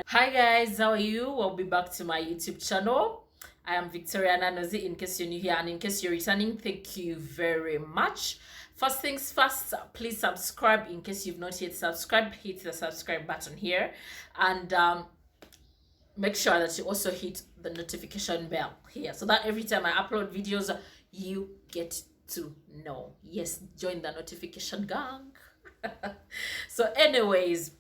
Hi guys, how are you? Welcome back to my YouTube channel. I am Victoria Nanozi. In case you're new here and in case you're returning, thank you very much. First things first, please subscribe. In case you've not yet subscribed, hit the subscribe button here and make sure that you also hit the notification bell here so that every time I upload videos, you get to know. Yes, join the notification gang. So anyways,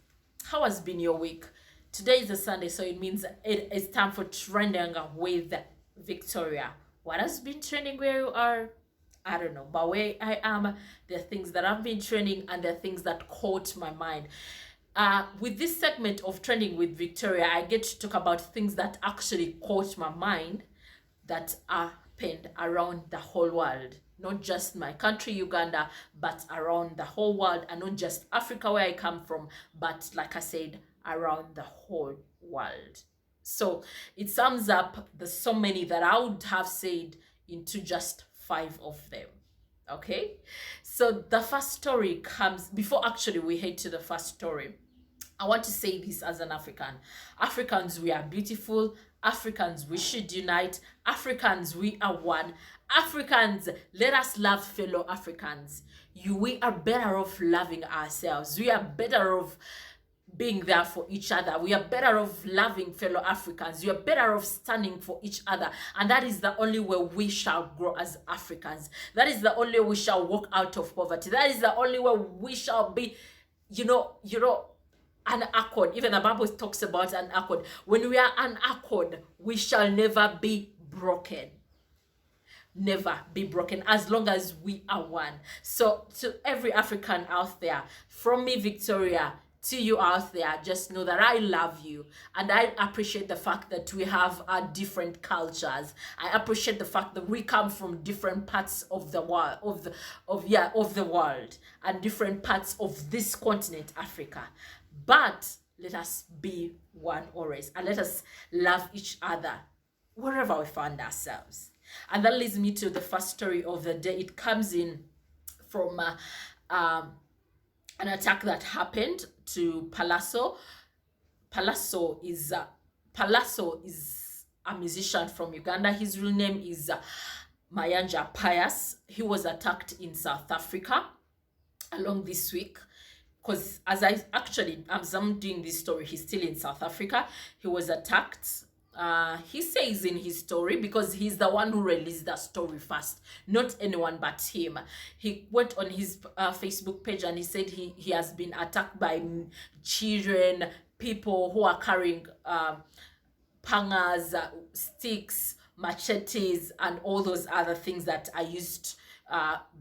how has been your week? Today is a Sunday, so it means it is time for trending with Victoria. What has been trending where you are? I don't know, but where I am, there are things that have been trending and there are things that caught my mind. With this segment of Trending with Victoria, I get to talk about things that actually caught my mind that happened around the whole world. Not just my country, Uganda, but around the whole world, and not just Africa, where I come from, but like I said, around the whole world. So it sums up the so many that I would have said into just 5 of them. Okay, so the first story comes before actually we head to the first story. I want to say this as an African. Africans, we are beautiful. Africans, we should unite. Africans, we are one. Africans, let us love fellow Africans. We are better off loving ourselves. We are better off being there for each other. We are better off loving fellow Africans. We are better off standing for each other. And that is the only way we shall grow as Africans. That is the only way we shall walk out of poverty. That is the only way we shall be, an accord. Even the Bible talks about an accord. When we are an accord, we shall never be broken. Never be broken as long as we are one. So to every African out there, from me, Victoria, to you out there, just know that I love you and I appreciate the fact that we have different cultures. I appreciate the fact that we come from different parts of the world, of the world, and different parts of this continent, Africa. But let us be one always, and let us love each other wherever we find ourselves. And that leads me to the first story of the day. It comes in from an attack that happened to Pallaso. Pallaso is a musician from Uganda. His real name is Mayanja Pius. He was attacked in South Africa along this week. Because as I'm doing this story, he's still in South Africa. He was attacked. He says in his story, because he's the one who released that story first, not anyone but him. He went on his Facebook page and he said he has been attacked by children, people who are carrying pangas, sticks, machetes, and all those other things that are used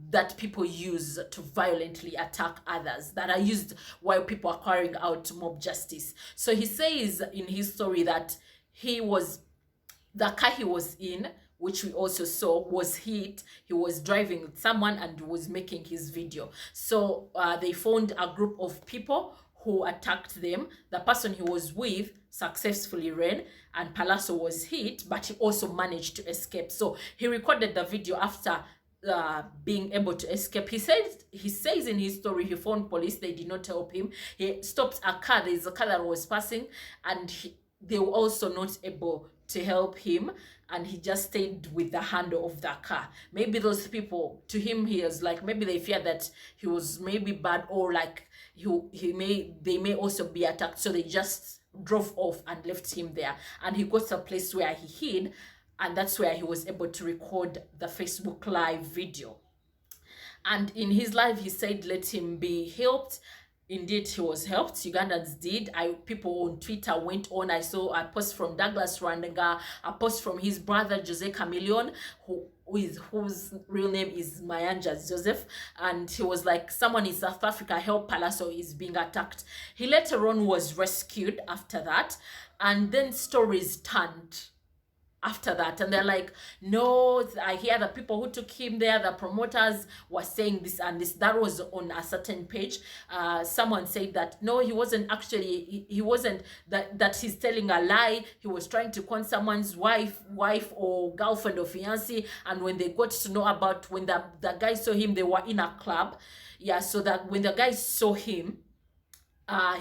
that people use to violently attack others, that are used while people are carrying out mob justice. So he says in his story that the car he was in, which we also saw, was hit. He was driving with someone and was making his video. So they found a group of people who attacked them. The person he was with successfully ran and Pallaso was hit, but he also managed to escape. So he recorded the video after being able to escape. He says in his story he phoned police. They did not help him. He stopped a car. There's a car that was passing and they were also not able to help him, and he just stayed with the handle of the car. Maybe those people, to him, he was like, maybe they fear that he was maybe bad, or like they may also be attacked, so they just drove off and left him there. And he got to a place where he hid, and that's where he was able to record the Facebook live video. And in his live, he said, let him be helped. Indeed, he was helped. Ugandans did. People on Twitter went on. I saw a post from Douglas Rwandanga, a post from his brother Jose Chameleon, whose real name is Mayanja Joseph, and he was like, someone in South Africa help, Pallaso is being attacked. He later on was rescued after that, and then stories turned after that, and they're like, no, I hear the people who took him there, the promoters were saying this and this. That was on a certain page. Someone said that no, he wasn't actually, he wasn't, that he's telling a lie. He was trying to con someone's wife or girlfriend or fiancé, and when they got to know about, when the guy saw him, they were in a club. Yeah, so that when the guys saw him,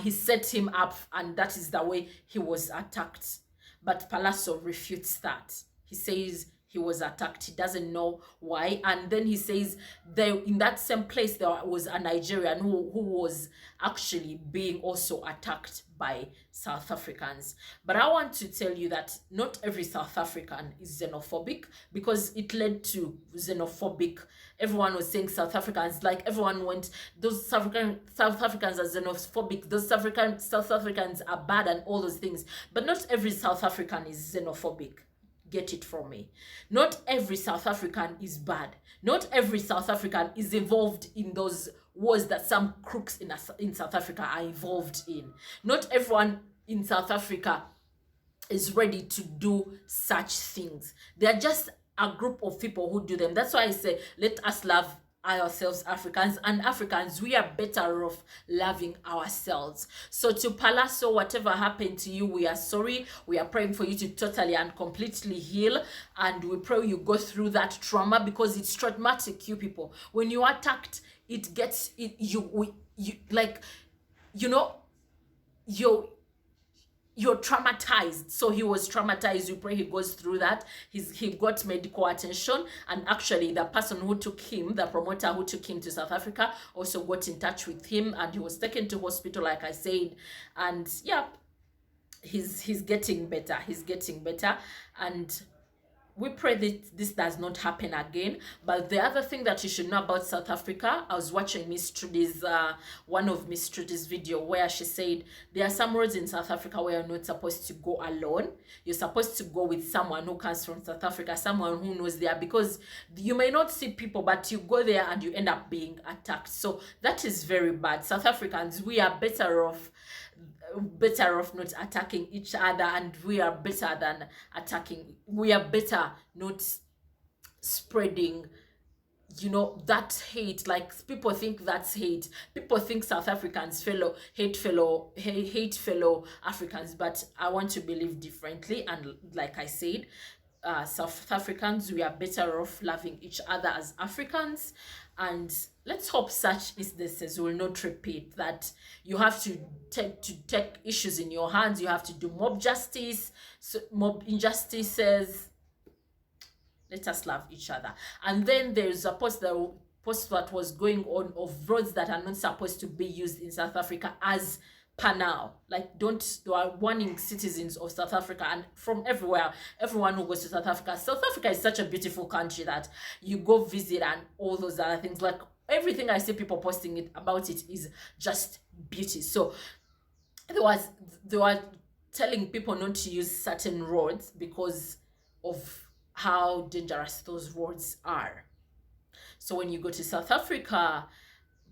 he set him up, and that is the way he was attacked. But Pallaso refutes that. He says he was attacked. He doesn't know why. And then he says there, in that same place, there was a Nigerian who was actually being also attacked by South Africans. But I want to tell you that not every South African is xenophobic, because it led to xenophobic. Everyone was saying South Africans, like everyone went, those South Africans are xenophobic, those South Africans are bad, and all those things. But not every South African is xenophobic. Get it from me. Not every South African is bad. Not every South African is involved in those wars that some crooks in South Africa are involved in. Not everyone in South Africa is ready to do such things. They are just a group of people who do them. That's why I say, let us love ourselves, Africans, and Africans, we are better off loving ourselves. So to Pallaso, whatever happened to you, we are sorry. We are praying for you to totally and completely heal, and we pray you go through that trauma, because it's traumatic, you people. When you are attacked, it gets it, you like, you know, you're traumatized. So he was traumatized. We pray he goes through that. He got medical attention, and actually the person who took him, the promoter who took him to South Africa, also got in touch with him, and he was taken to hospital, like I said. And yeah, he's getting better. He's getting better, and we pray that this does not happen again. But the other thing that you should know about South Africa, I was watching Miss Trudy's one of Miss Trudy's video, where she said there are some roads in South Africa where you're not supposed to go alone. You're supposed to go with someone who comes from South Africa, someone who knows there, because you may not see people, but you go there and you end up being attacked. So that is very bad. South Africans, we are better off not attacking each other, and we are better than attacking. We are better not spreading, you know, that hate. Like, people think that's hate. People think South Africans hate fellow Africans, but I want to believe differently. And like I said, South Africans, we are better off loving each other as Africans. And let's hope such instances will not repeat, that you have to take issues in your hands. You have to do mob justice, mob injustices. Let us love each other. And then there's a post that was going on of roads that are not supposed to be used in South Africa as per now. Like, they are warning citizens of South Africa, and from everywhere, everyone who goes to South Africa. South Africa is such a beautiful country that you go visit, and all those other things. Like, everything I see people posting about it is just beauty. So they were telling people not to use certain roads because of how dangerous those roads are. So when you go to South Africa,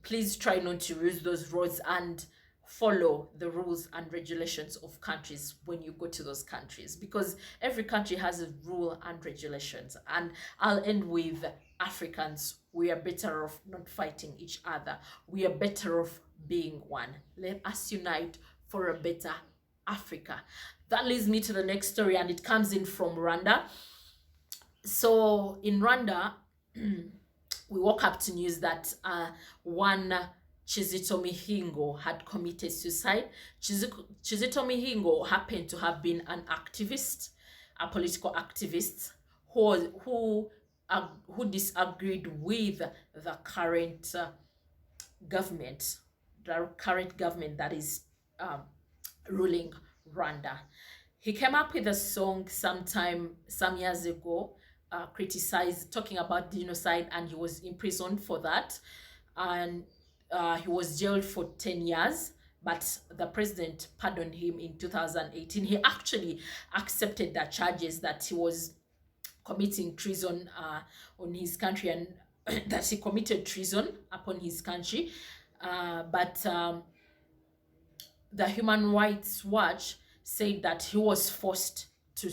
please try not to use those roads, and follow the rules and regulations of countries when you go to those countries, because every country has a rule and regulations. And I'll end with Africans. We are better off not fighting each other. We are better off being one. Let us unite for a better Africa. That leads me to the next story, and it comes in from Rwanda. So in Rwanda, we woke up to news that one Kizito Mihingo had committed suicide. Kizito Mihingo happened to have been an activist, a political activist who disagreed with the current government, that is ruling Rwanda. He came up with a song some years ago, talking about genocide, and he was imprisoned for that. And he was jailed for 10 years, but the president pardoned him in 2018. He actually accepted the charges that he was committing treason on his country, and that he committed treason upon his country. But the Human Rights Watch said that he was forced to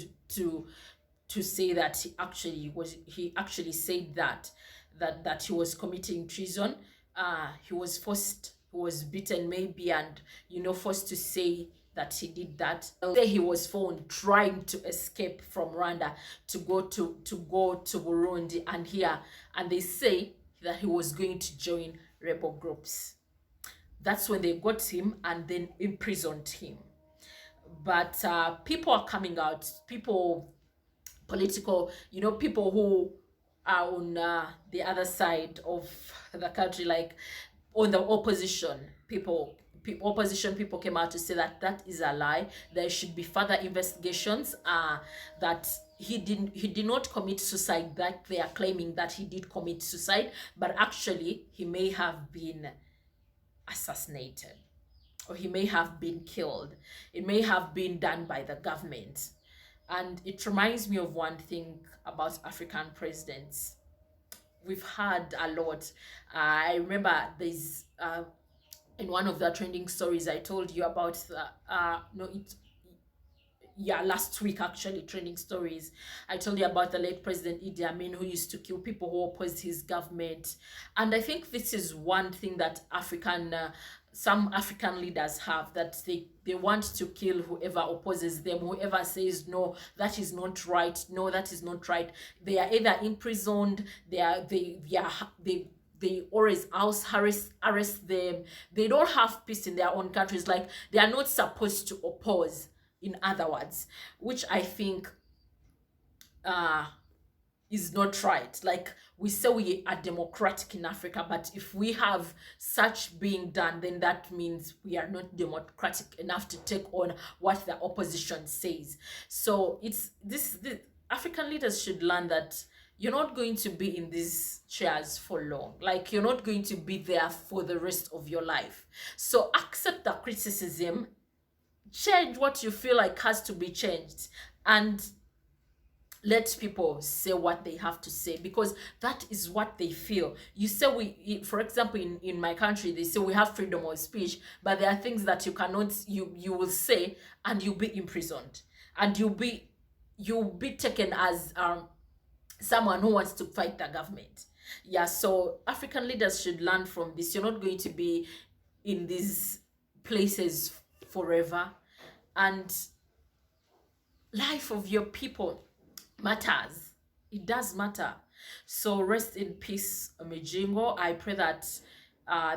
say that he actually said that he was committing treason. He was beaten maybe, and forced to say that he did that. He was found trying to escape from Rwanda to go to Burundi and they say that he was going to join rebel groups. That's when they got him and then imprisoned him. But people are coming out, people, political, people who are on the other side of the country, like on the opposition, opposition people came out to say that that is a lie. There should be further investigations, that he did not commit suicide, that they are claiming that he did commit suicide, but actually he may have been assassinated, or he may have been killed. It may have been done by the government. And it reminds me of one thing about African presidents. We've had a lot. I remember there's in one of the trending stories I told you about, no, it yeah, last week, actually, trending stories, I told you about the late President Idi Amin, who used to kill people who opposed his government. And I think this is one thing that some African leaders have, that they want to kill whoever opposes them, whoever says no, that is not right, no, that is not right. They are either imprisoned, they always arrest them. They don't have peace in their own countries. Like, they are not supposed to oppose, in other words, which I think is not right. Like, we say we are democratic in Africa, but if we have such being done, then that means we are not democratic enough to take on what the opposition says. So it's the African leaders should learn that you're not going to be in these chairs for long. Like, you're not going to be there for the rest of your life. So accept the criticism, change what you feel like has to be changed, and let people say what they have to say, because that is what they feel. You say, for example, in my country, they say we have freedom of speech, but there are things that you cannot, you will say, and you'll be imprisoned, and you'll be taken as someone who wants to fight the government. Yeah, so African leaders should learn from this. You're not going to be in these places forever, and life of your people matters. It does matter. So rest in peace, Mijingo. I pray that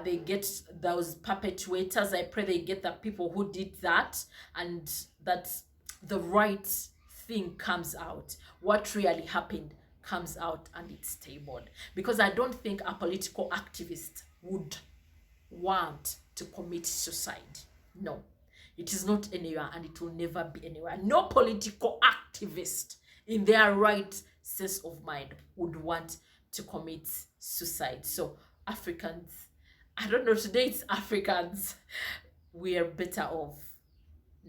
they get those perpetuators. I pray they get the people who did that, and that the right thing comes out. What really happened comes out, and it's tabled. Because I don't think a political activist would want to commit suicide. No, it is not anywhere, and it will never be anywhere. No political activist in their right sense of mind would want to commit suicide. So Africans, I don't know, today it's Africans, we are better off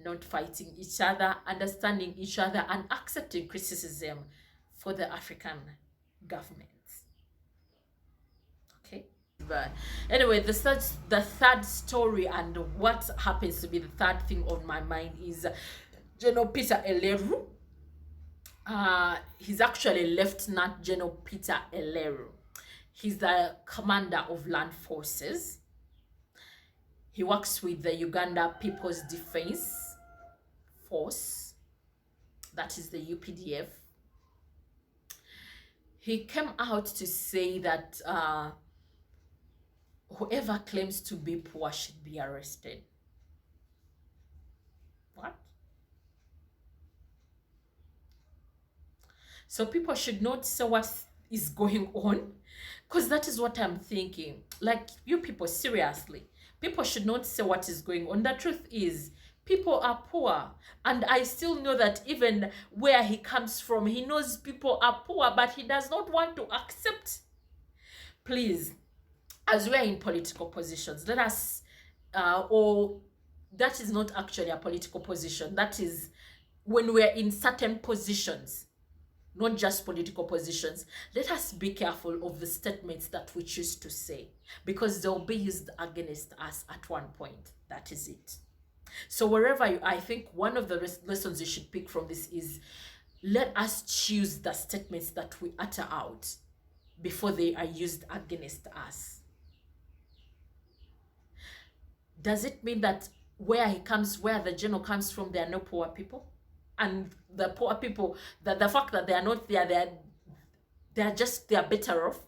not fighting each other, understanding each other, and accepting criticism for the African government. Okay, but anyway, the third story, and what happens to be the third thing on my mind, is General Peter Eleru. He's actually Lieutenant General Peter Eleru. He's the commander of land forces. He works with the Uganda People's Defense Force, that is the UPDF. He came out to say that whoever claims to be poor should be arrested. What? So people should not say what is going on, because that is what I'm thinking. Like, you people, seriously, people should not say what is going on. The truth is, people are poor, and I still know that even where he comes from, he knows people are poor, but he does not want to accept. Please, as we are in political positions, let us, or that is not actually a political position, that is when we're in certain positions, not just political positions, let us be careful of the statements that we choose to say, because they'll be used against us at one point. That is it. So wherever I think one of the lessons you should pick from this is, let us choose the statements that we utter out before they are used against us. Does it mean that where the general comes from, there are no poor people? And the poor people, the fact that they are not there, they are better off?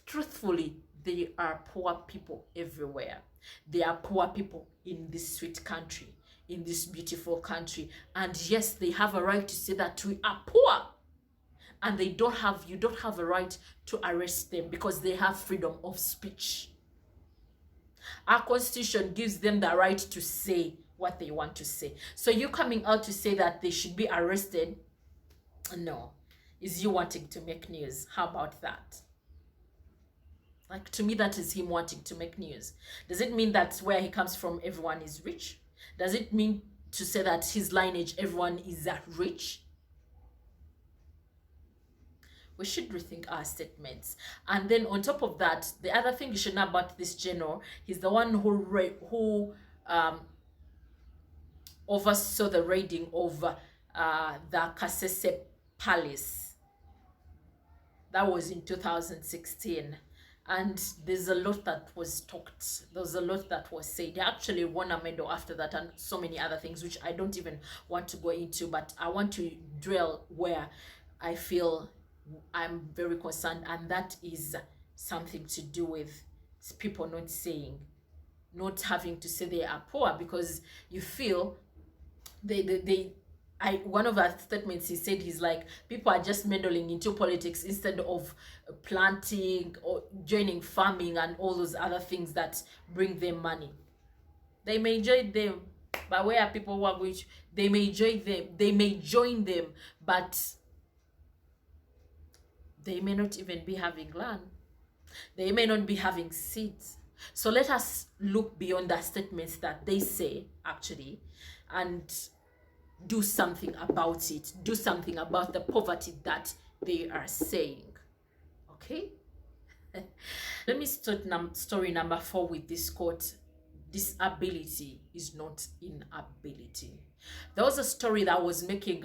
Truthfully, there are poor people everywhere. There are poor people in this sweet country, in this beautiful country. And yes, they have a right to say that we are poor. And you don't have a right to arrest them because they have freedom of speech. Our constitution gives them the right to say what they want to say. So you coming out to say that they should be arrested, no, is you wanting to make news. How about that? Like, to me, that is him wanting to make news. Does it mean that where he comes from, everyone is rich? Does it mean to say that his lineage, everyone is rich? We should rethink our statements. And then on top of that, the other thing you should know about this general, he's the one who oversaw the raiding of the Kasese Palace. That was in 2016. And there's a lot that was talked. There was a lot that was said. They actually won a medal after that and so many other things, which I don't even want to go into. But I want to dwell where I feel I'm very concerned. And that is something to do with people not having to say they are poor, because you feel one of our statements, he said, he's like, people are just meddling into politics instead of planting or joining farming and all those other things that bring them money. They may join them, but where are people who are going to, they may join them, but they may not even be having land. They may not be having seeds. So let us look beyond the statements that they say, actually, and do something about it. Do something about the poverty that they are saying. Okay? Let me start story number 4 with this quote. Disability is not inability. There was a story that was making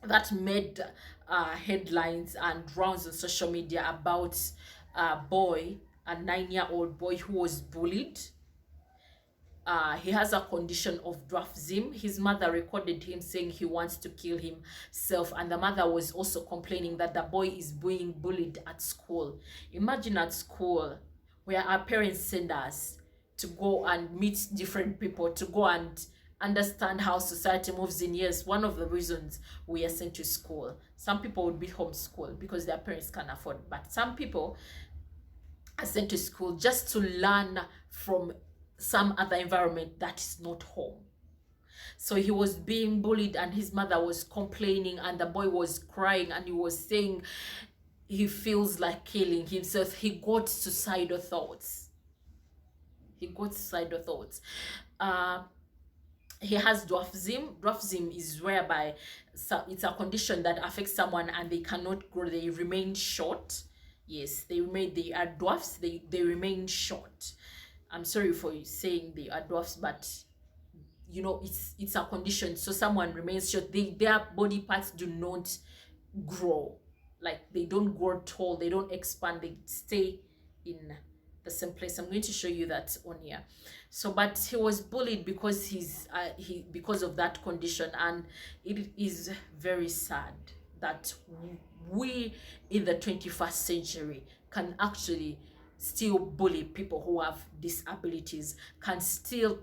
that made headlines and rounds on social media about a boy, a 9-year-old boy who was bullied. He has a condition of dwarfism. His mother recorded him saying he wants to kill himself, and the mother was also complaining that the boy is being bullied at school. Imagine at school where our parents send us to go and meet different people, to go and understand how society moves in. Yes, one of the reasons we are sent to school. Some people would be homeschooled because their parents can't afford, but some people are sent to school just to learn from some other environment that is not home. So he was being bullied and his mother was complaining and the boy was crying and he was saying he feels like killing himself. He got suicidal thoughts. He has dwarfism. Dwarfism is whereby it's a condition that affects someone and they cannot grow. They remain short. Yes, they are dwarfs. They remain short. I'm sorry for saying they are dwarfs, but you know, it's a condition. So someone remains short. Their body parts do not grow. Like, they don't grow tall. They don't expand. They stay in the same place. I'm going to show you that on here. So, but he was bullied because because of that condition, and it is very sad that we in the 21st century can actually still bully people who have disabilities, can still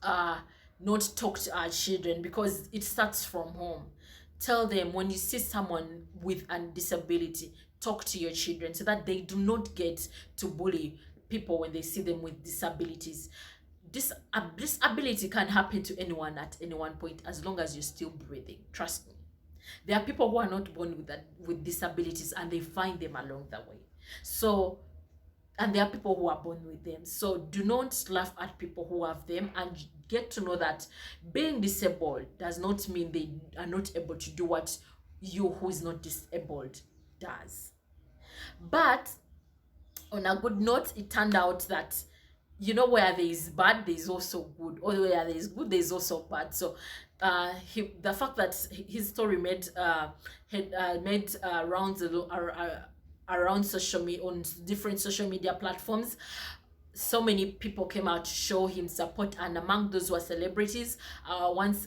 not talk to our children, because it starts from home. Tell them, when you see someone with a disability, talk to your children so that they do not get to bully people when they see them with disabilities. Disability can happen to anyone at any one point, as long as you're still breathing. Trust me. There are people who are not born with disabilities and they find them along the way. So, and there are people who are born with them. So do not laugh at people who have them, and get to know that being disabled does not mean they are not able to do what you who is not disabled does. But on a good note, it turned out that, you know, where there is bad, there is also good, or where there is good, there is also bad. So the fact that his story made rounds around social media, on different social media platforms, so many people came out to show him support, and among those were celebrities.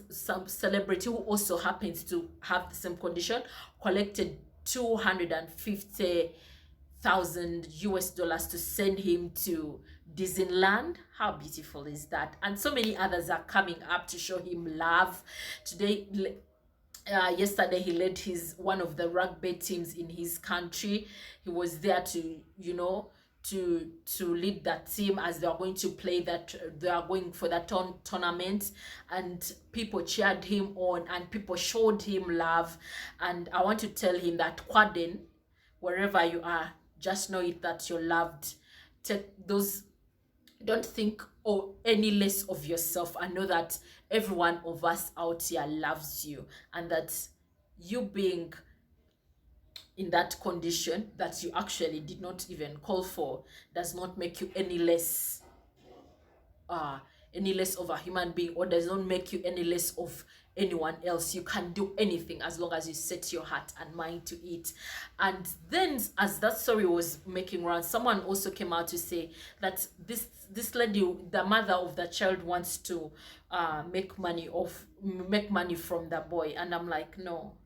Some celebrity who also happens to have the same condition collected 250,000 thousand US dollars to send him to Disneyland. How beautiful is that? And so many others are coming up to show him love. Today, yesterday, he led one of the rugby teams in his country. He was there to, to lead that team as they are going to play that, they are going for that tournament, and people cheered him on and people showed him love. And I want to tell him that, Kwaden, wherever you are, just know it that you're loved. Take those, don't think any less of yourself, and know that every one of us out here loves you, and that you being in that condition that you actually did not even call for does not make you any less of a human being, or does not make you any less of anyone else. You can do anything as long as you set your heart and mind to it. And then, as that story was making rounds, someone also came out to say that this lady, the mother of the child, wants to make money from the boy. And I'm like, no.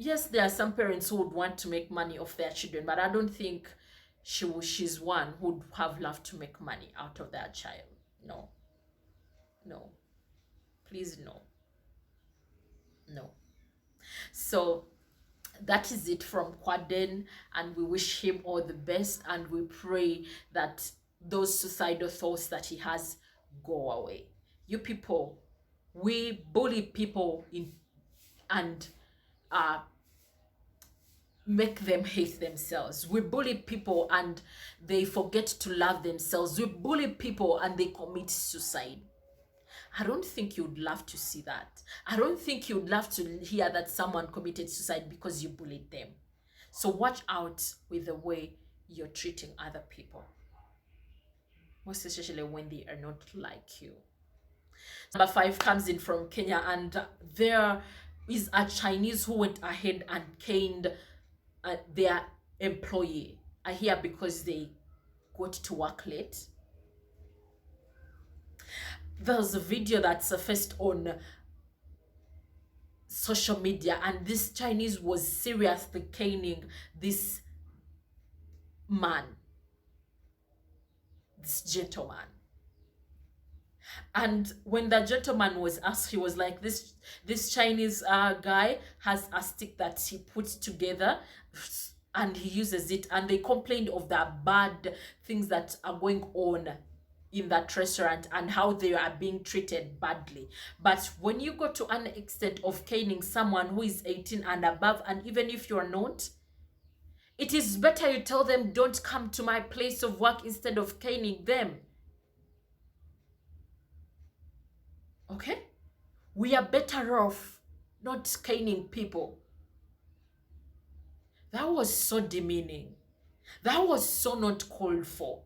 Yes, there are some parents who would want to make money off their children, but I don't think she's one who would have loved to make money out of their child. No, please, no. So that is it from Kwaden, and we wish him all the best, and we pray that those suicidal thoughts that he has go away. You people, we bully people and make them hate themselves. We bully people and they forget to love themselves. We bully people and they commit suicide. I don't think you'd love to see that. I don't think you'd love to hear that someone committed suicide because you bullied them. So watch out with the way you're treating other people, most especially when they are not like you. Number 5 comes in from Kenya, and there is a Chinese who went ahead and caned their employee. I hear because they got to work late. There's a video that surfaced on social media, and this Chinese was seriously caning this man, this gentleman. And when the gentleman was asked, he was like, this Chinese guy has a stick that he puts together and he uses it, and they complained of the bad things that are going on in that restaurant and how they are being treated badly. But when you go to an extent of caning someone who is 18 and above, and even if you're not, it is better you tell them, don't come to my place of work, instead of caning them. Okay? We are better off not caning people. That was so demeaning. That was so not called for.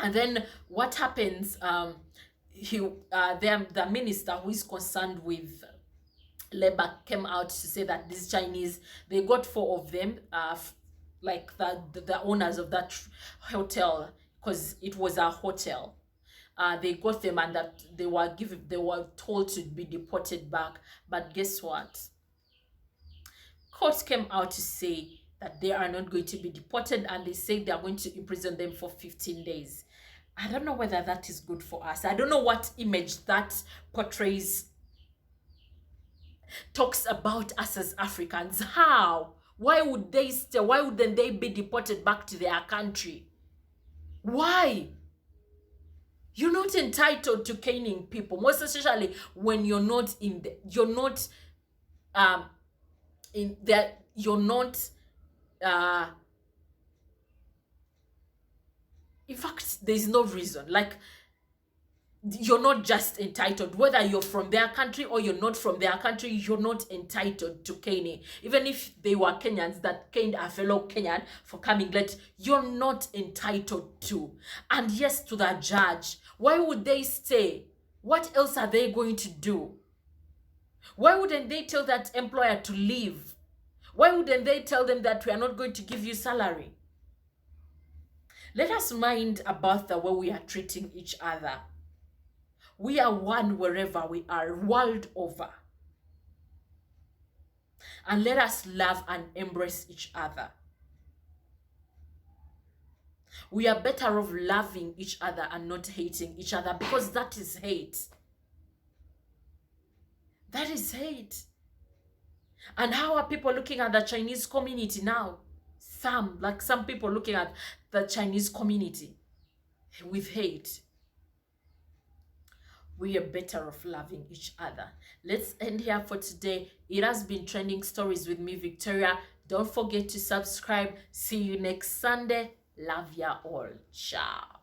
And then what happens, the minister who is concerned with labor came out to say that these Chinese, they got 4 of them, like the owners of that hotel, because it was a hotel. They got them, and that they were told to be deported back. But guess what? Court came out to say that they are not going to be deported, and they say they are going to imprison them for 15 days. I don't know whether that is good for us. I don't know what image that portrays, talks about us as Africans. How? Why would they stay? Why wouldn't they be deported back to their country? Why? You're not entitled to caning people, most especially when you're not in in fact, there's no reason. Like, you're not just entitled, whether you're from their country or you're not from their country, you're not entitled to caning. Even if they were Kenyans that caned a fellow Kenyan for coming late, you're not entitled to. And yes, to the judge, why would they stay? What else are they going to do? Why wouldn't they tell that employer to leave? Why wouldn't they tell them that we are not going to give you salary? Let us mind about the way we are treating each other. We are one wherever we are, world over. And let us love and embrace each other. We are better off loving each other and not hating each other, because that is hate. That is hate. And how are people looking at the Chinese community now? Some people looking at the Chinese community with hate. We are better off loving each other. Let's end here for today. It has been Trending Stories with me, Victoria. Don't forget to subscribe. See you next Sunday. Love ya all. Ciao.